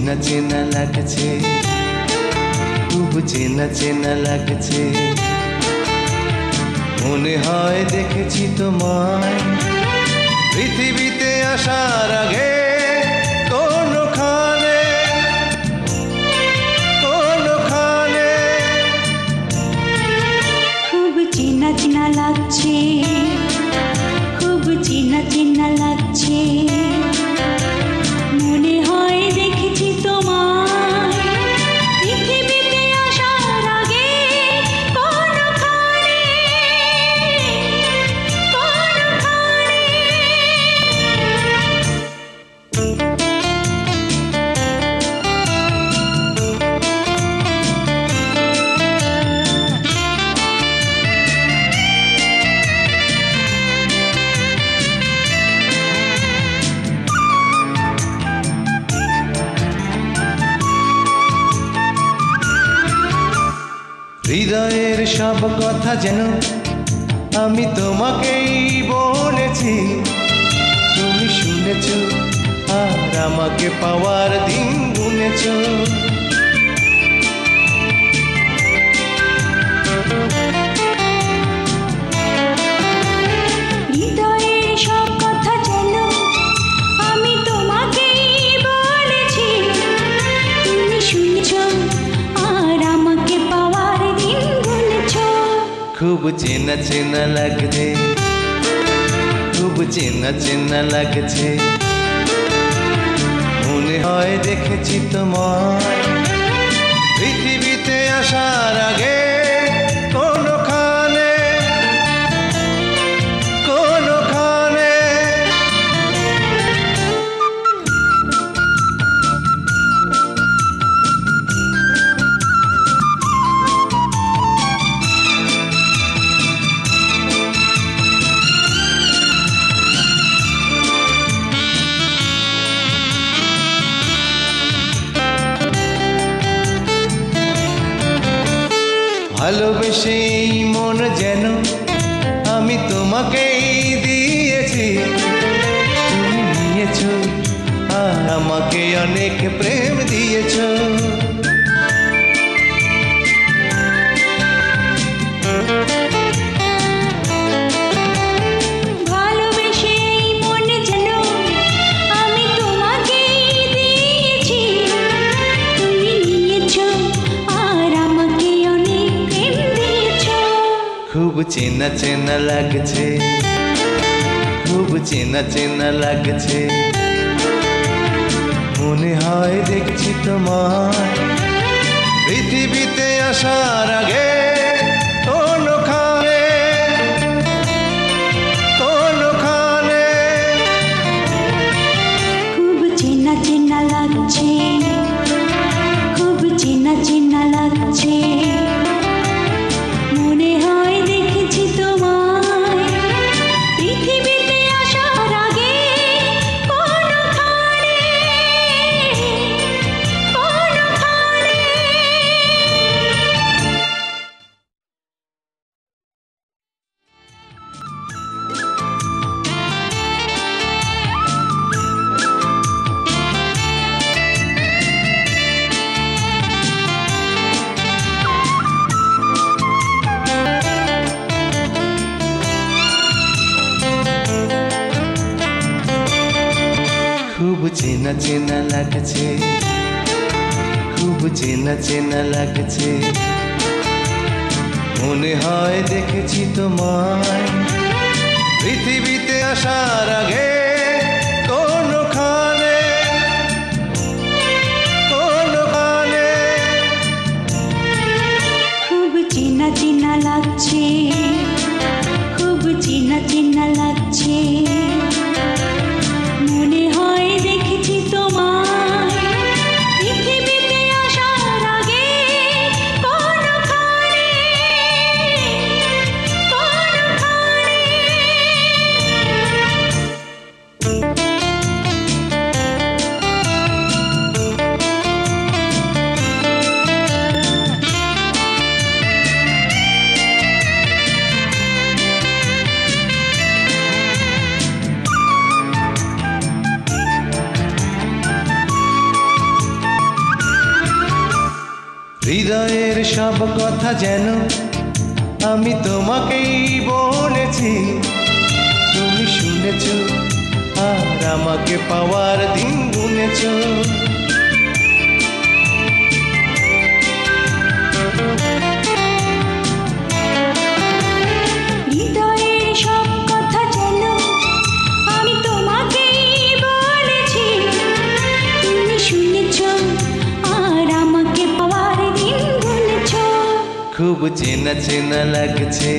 চেনা চেনা লাগছে, খুব চেনা চেনা লাগছে। মনে হয় দেখেছি তোমায় পৃথিবীতে আসার আগে কোনখানে কোনখানে। খুব চেনা চেনা লাগছে, খুব চেনা চেনা লাগছে। মনে হয় দেখেছি তোমায় পৃথিবীতে আসার আগে কোনখানে কোনখানে। হৃদয়ের সব কথা যেন আমি তোমাকেই বলেছি, তুমি শুনেছ আর আমাকে পাওয়ার দিন গুনেছ। হৃদয়ের সব কথা যেন আমি তোমাকেই বলেছি, তুমি শুনেছ আর আমাকে পাওয়ার দিন গুনেছ। খুব চেনা চেনা লাগছে, খুব চেনা চেনা লাগছে। মনে হয় দেখেছি তোমায় পৃথিবীতে আসার আগে কোনখানে কোনখানে। ভালোবেসে এই মন যেন আমি তোমাকেই দিয়েছি, তুমি নিয়েছ আর আমাকে অনেক প্রেম দিয়েছ। ভালোবেসে এই মন যেন আমি তোমাকেই দিয়েছি, তুমি নিয়েছ আর আমাকে অনেক প্রেম দিয়েছ। খুব চেনা চেনা লাগছে, খুব চেনা চেনা লাগছে। মনে হয় দেখছি তোমায় পৃথিবীতে আসার আগে কোনখানে কোনখানে। খুব চেনা চেনা লাগছে, খুব চেনা চেনা লাগছে। মনে হয় দেখেছি তোমায় পৃথিবীতে আসার আগে কোনখানে কোনখানে। খুব চেনা চেনা লাগছে, খুব চেনা চেনা লাগছে। মনে হয় দেখেছি তোমায় পৃথিবীতে আসার আগে কোনখানে কোনখানে। খুব চেনা চেনা লাগছে, খুব চেনা চেনা লাগছে। মনে হয় দেখেছি তোমায় পৃথিবীতে আসার আগে কোনখানে কোনখানে। সব কথা যেন আমি তোমাকেই বলেছি, তুমি শুনেছ আর আমাকে পাওয়ার দিন গুনেছ। হৃদয়ের সব কথা যেন আমি তোমাকেই বলেছি, তুমি শুনেছ আর আমাকে পাওয়ার দিন গুনেছ। খুব চেনা চেনা লাগছে,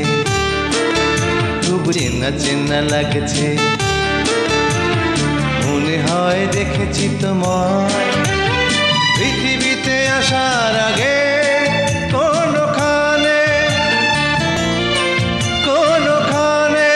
খুব চেনা চেনা লাগছে, মনে হয় দেখেছি তোমায় পৃথিবীতে আসার আগে কোনখানে কোনখানে।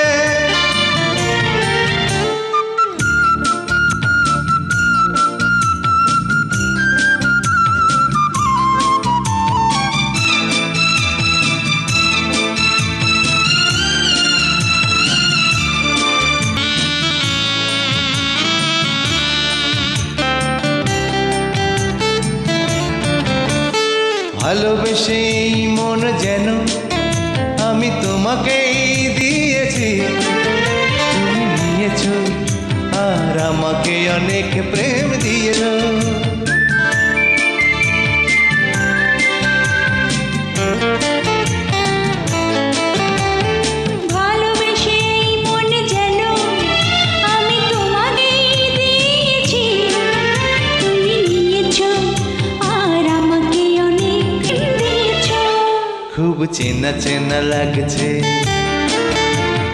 ভালোবেসে এই মন যেন আমি তোমাকেই দিয়েছি, তুমি নিয়েছো আর আমাকে অনেক প্রেম দিয়েছো। ভালোবেসে এই মন যেন আমি তোমাকেই দিয়েছি, তুমি নিয়েছ আর আমাকে অনেক প্রেম দিয়েছ। খুব চেনা চেনা লাগছে,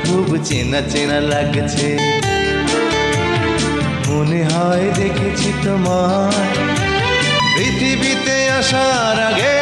খুব চেনা চেনা লাগছে, মনে হয় দেখেছি তোমায় পৃথিবীতে আসার আগে